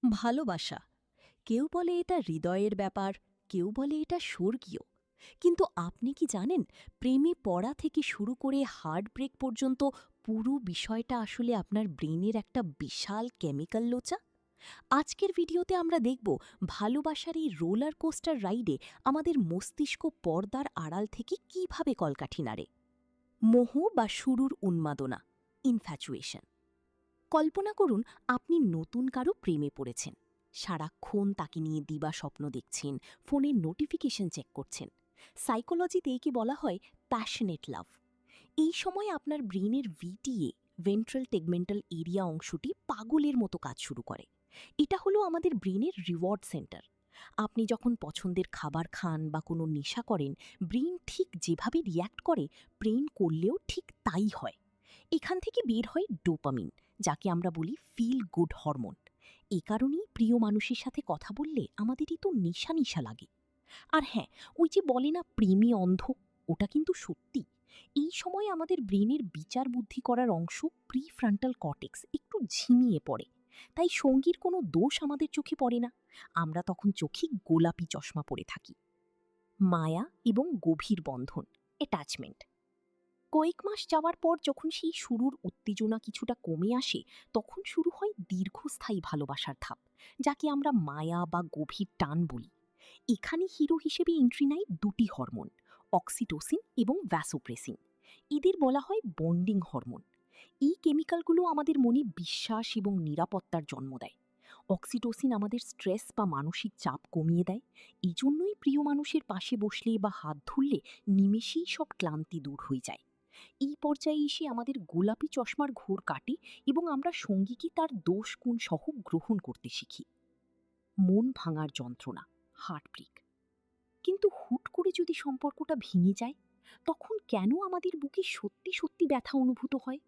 ভালোবাসা। কেউ বলে এটা হৃদয়ের ব্যাপার, কেউ বলে এটা স্বর্গীয়। কিন্তু আপনি কি জানেন, প্রেমে পড়া থেকে শুরু করে হার্ট ব্রেক পর্যন্ত পুরো বিষয়টা আসলে আপনার ব্রেনের একটা বিশাল কেমিক্যাল লোচা? আজকের ভিডিওতে আমরা দেখব ভালোবাসার এই রোলার কোস্টার রাইডে আমাদের মস্তিষ্ক পর্দার আড়াল থেকে কিভাবে কলকাঠি নাড়ে। মোহ বা শুরুর উন্মাদনা, ইনফ্যাচুয়েশন। কল্পনা করুন আপনি নতুন কারো প্রেমে পড়েছেন। সারাক্ষণ তাকে নিয়ে দিবা স্বপ্ন দেখছেন, ফোনের নোটিফিকেশন চেক করছেন। সাইকোলজিতে একে বলা হয় প্যাশনেট লাভ। এই সময় আপনার ব্রেনের ভিটিএ, ভেন্ট্রাল টেগমেন্টাল এরিয়া অংশটি পাগলের মতো কাজ শুরু করে। এটা হলো আমাদের ব্রেনের রিওয়ার্ড সেন্টার। আপনি যখন পছন্দের খাবার খান বা কোনো নেশা করেন, ব্রেন ঠিক যেভাবে রিয়্যাক্ট করে, প্রেম করলেও ঠিক তাই হয়। এখান থেকে বের হয় ডোপামিন, যাকে আমরা বলি ফিল গুড হরমোন। এ কারণেই প্রিয় মানুষের সাথে কথা বললে আমাদেরই তো নেশা নেশা লাগে। আর হ্যাঁ, ওই যে বলে না প্রেমী অন্ধ, ওটা কিন্তু সত্যি। এই সময় আমাদের ব্রেনের বিচার বুদ্ধি করার অংশ, প্রিফ্রন্টাল কর্টেক্স, একটু ঝিমিয়ে পড়ে। তাই সঙ্গীর কোনো দোষ আমাদের চোখে পড়ে না। আমরা তখন চোখে গোলাপি চশমা পরে থাকি। মায়া এবং গভীর বন্ধন, অ্যাটাচমেন্ট। কয়েক মাস যাওয়ার পর যখন সেই শুরুর উত্তেজনা কিছুটা কমে আসে, তখন শুরু হয় দীর্ঘস্থায়ী ভালোবাসার ধাপ, যাকে আমরা মায়া বা গভীর টান বলি। এখানে হিরো হিসেবে এন্ট্রি নেয় দুটি হরমোন, অক্সিটোসিন এবং ভ্যাসোপ্রেসিন। এদের বলা হয় বন্ডিং হরমোন। এই কেমিক্যালগুলো আমাদের মনে বিশ্বাস এবং নিরাপত্তার জন্ম দেয়। অক্সিটোসিন আমাদের স্ট্রেস বা মানসিক চাপ কমিয়ে দেয়। এই জন্যই প্রিয় মানুষের পাশে বসলে বা হাত ধরলে নিমেষেই সব ক্লান্তি দূর হয়ে যায়। এই পর্যায়ে এসে আমাদের গোলাপি চশমার ঘোর কাটে এবং আমরা সঙ্গীকে তার দোষ গুণ সহ গ্রহণ করতে শিখি। মন ভাঙার যন্ত্রণা, হার্টব্রেক। কিন্তু হুট করে যদি সম্পর্কটা ভেঙে যায়, তখন কেন আমাদের বুকে সত্যি সত্যি ব্যথা অনুভূত হয়?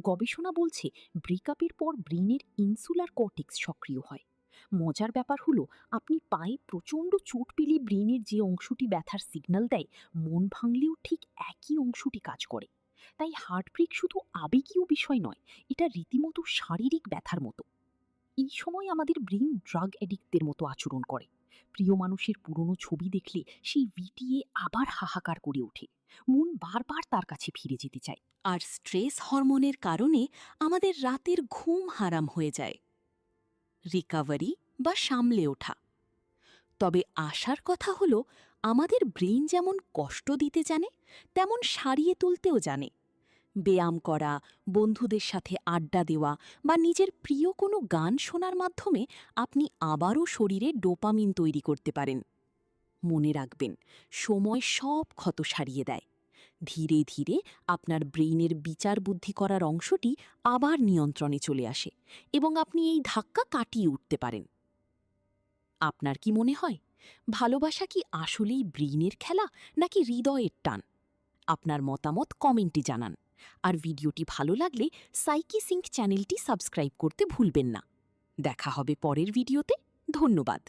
গবেষণা বলছে ব্রেকআপের পর ব্রেনের ইনসুলার কর্টেক্স সক্রিয় হয়। মজার ব্যাপার হলো, আপনি পায়ে প্রচণ্ড চোট পেলে ব্রেনের যে অংশটি ব্যথার সিগন্যাল দেয়, মন ভাঙলেও ঠিক একই অংশটি কাজ করে। তাই হার্টব্রেক শুধু আবেগীয় বিষয় নয়, এটা রীতিমতো শারীরিক ব্যথার মতো। এই সময় আমাদের ব্রেন ড্রাগ অ্যাডিক্টদের মতো আচরণ করে। প্রিয় মানুষের পুরনো ছবি দেখলে সেই ভিটিএ আবার হাহাকার করে ওঠে। মন বারবার তার কাছে ফিরে যেতে চায়। আর স্ট্রেস হরমোনের কারণে আমাদের রাতের ঘুম হারাম হয়ে যায়। রিকাভারি বা সামলে ওঠা। তবে আশার কথা হলো, আমাদের ব্রেন যেমন কষ্ট দিতে জানে, তেমন সারিয়ে তুলতেও জানে। ব্যায়াম করা, বন্ধুদের সাথে আড্ডা দেওয়া বা নিজের প্রিয় কোনো গান শোনার মাধ্যমে আপনি আবারও শরীরে ডোপামিন তৈরি করতে পারেন। মনে রাখবেন, সময় সব ক্ষত সারিয়ে দেয়। ধীরে ধীরে আপনার ব্রেইনের বিচার বুদ্ধি করার অংশটি আবার নিয়ন্ত্রণে চলে আসে এবং আপনি এই ধাক্কা কাটিয়ে উঠতে পারেন। আপনার কি মনে হয়, ভালোবাসা কি আসলেই ব্রেইনের খেলা নাকি হৃদয়ের টান? আপনার মতামত কমেন্টে জানান। আর ভিডিওটি ভালো লাগলে সাইকি সিঙ্ক চ্যানেলটি সাবস্ক্রাইব করতে ভুলবেন না। দেখা হবে পরের ভিডিওতে। ধন্যবাদ।